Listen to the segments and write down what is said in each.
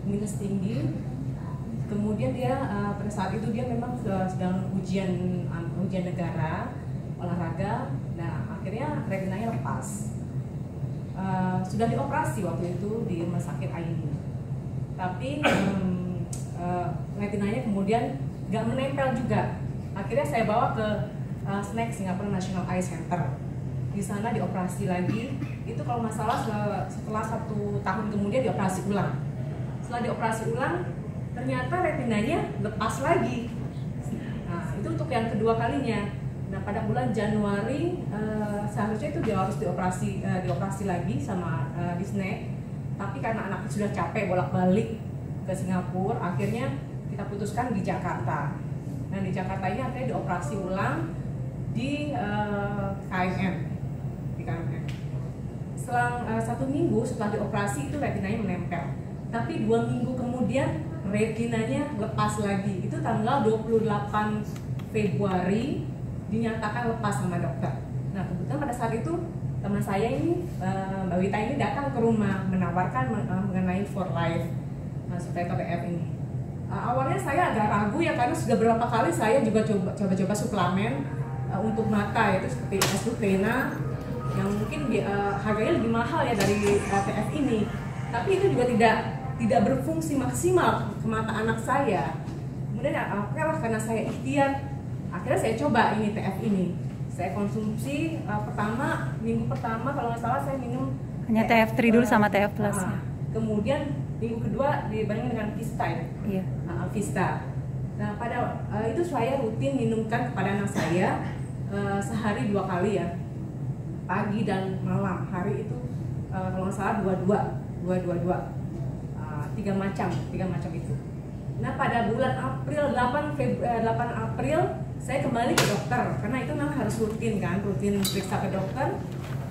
minus tinggi. Kemudian dia pada saat itu dia memang sedang ujian negara olahraga. Nah akhirnya retinanya lepas. Sudah dioperasi waktu itu di rumah sakit Aini. Tapi retinanya kemudian nggak menempel juga. Akhirnya saya bawa ke SNAC Singapore National Eye Center. Di sana dioperasi lagi. Itu kalau nggak salah setelah 1 tahun kemudian dioperasi ulang. Setelah dioperasi ulang, ternyata retinanya lepas lagi. Nah, itu untuk yang kedua kalinya. Nah, pada bulan Januari seharusnya itu dia harus dioperasi lagi sama di SNAC. Tapi karena anaknya sudah capek bolak-balik ke Singapura, akhirnya kita putuskan di Jakarta. Nah, di Jakarta ini akhirnya dioperasi ulang di KMM. Selang 1 minggu setelah dioperasi itu retinanya menempel. Tapi 2 minggu kemudian retinanya lepas lagi. Itu tanggal 28 Februari dinyatakan lepas sama dokter. Nah kebetulan pada saat itu teman saya ini Mbak Wita ini datang ke rumah menawarkan mengenai For Life supaya TPF ini. Awalnya saya agak ragu ya karena sudah berapa kali saya juga coba suplemen untuk mata yaitu seperti S2 yang mungkin harganya lebih mahal ya dari TPF ini. Tapi itu juga tidak berfungsi maksimal ke mata anak saya. Kemudian oke lah karena saya ikhtiar, akhirnya saya coba ini TF ini. Saya konsumsi minggu pertama kalau nggak salah saya minum hanya TF3 dulu sama TF Plus. Kemudian minggu kedua dibandingkan dengan Vista ya. Iya. Vista. Nah pada itu saya rutin minumkan kepada anak saya sehari 2 kali ya, pagi dan malam. Hari itu kalau nggak salah 3 macam itu. Nah pada bulan April 8 April saya kembali ke dokter karena itu memang harus rutin periksa ke dokter.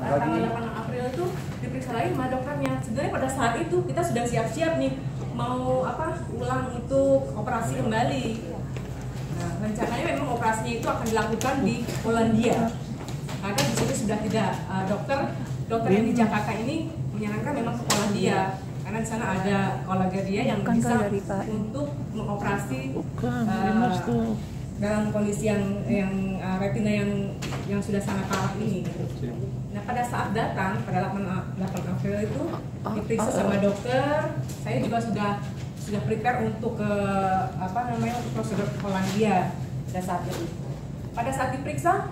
Tanggal 8 April itu diperiksa lagi sama dokternya. Sebenarnya pada saat itu kita sudah siap-siap nih mau ulang untuk operasi kembali. Nah, rencananya memang operasinya itu akan dilakukan di Polandia. Karena di sini sudah tidak dokter yang di Jakarta ini menyarankan memang ke Polandia. Karena di sana ada kolega dia yang bisa untuk mengoperasi dalam kondisi yang retina yang sudah sangat parah ini. Nah pada saat datang pada 8 April itu diperiksa sama dokter, saya juga sudah prepare untuk ke untuk prosedur ke Polandia pada saat itu. Pada saat diperiksa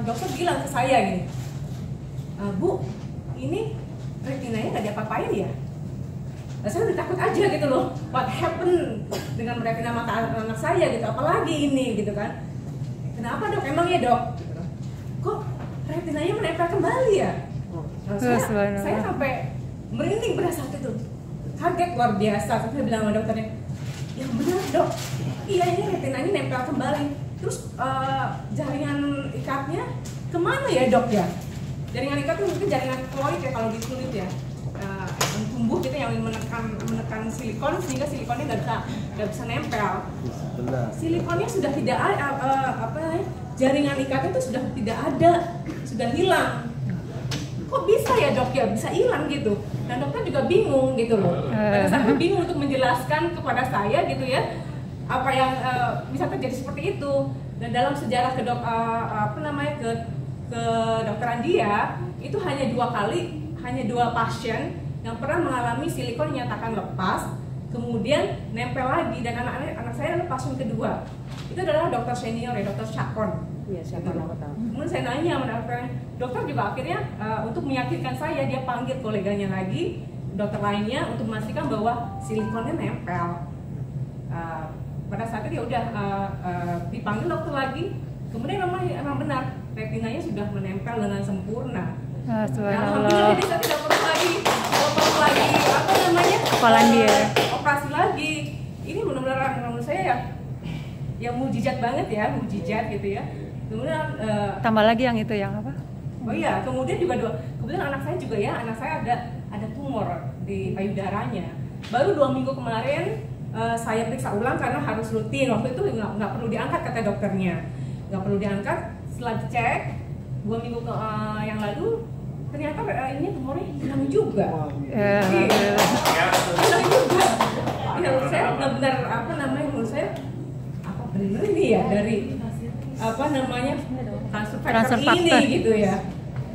dokter bilang ke saya gini, Bu, ini retinanya nggak diapa-apain ya? Nah, saya udah takut aja gitu loh, what happened dengan retina mata anak saya gitu, apalagi ini gitu kan. Kenapa dok? Emang ya dok? Kok retinanya menempel kembali ya? Nah, saya sampai merinding pada saat itu, kaget luar biasa. Saya bilang sama dokternya, ya benar dok, iya ini retinanya nempel kembali. Terus jaringan ikatnya kemana ya dok ya? Jaringan ikat itu mungkin jaringan keloid ya kalau di kulit ya. Tumbuh gitu yang menekan silikon sehingga silikonnya nggak bisa nempel. Silikonnya sudah tidak jaringan ikatnya itu sudah tidak ada, sudah hilang. Kok bisa ya dok ya bisa hilang gitu? Dan dokter juga bingung gitu loh. Pada saat itu bingung untuk menjelaskan kepada saya gitu ya apa yang bisa terjadi seperti itu. Dan dalam sejarah ke kedokteran dia itu hanya 2 pasien yang pernah mengalami silikon dinyatakan lepas, kemudian nempel lagi, dan anak saya adalah pasien kedua. Itu adalah dokter senior ya, dokter Chacon. Iya, siapa aku tahu. Kemudian saya nanya sama dokter juga akhirnya untuk meyakinkan saya, dia panggil koleganya lagi, dokter lainnya untuk memastikan bahwa silikonnya nempel. Pada saat itu dia udah dipanggil dokter lagi, kemudian memang benar retinanya sudah menempel dengan sempurna. Alhamdulillah jadi saya tidak perlu lagi Polandia operasi lagi. Ini benar-benar menurut saya ya mujizat banget ya, gitu ya. Kemudian tambah lagi yang itu yang apa? Oh iya, kemudian juga kemudian anak saya ada tumor di payudaranya. Baru 2 minggu kemarin saya periksa ulang karena harus rutin. Waktu itu nggak perlu diangkat kata dokternya, nggak perlu diangkat. Setelah dicek 2 minggu yang lalu ternyata ini tumornya hilang juga. Alhamdulillah. Hilang juga. saya benar-benar apa namanya, menurut saya apa benar ini ya dari apa namanya transfer Transfer factor ini factor. gitu ya.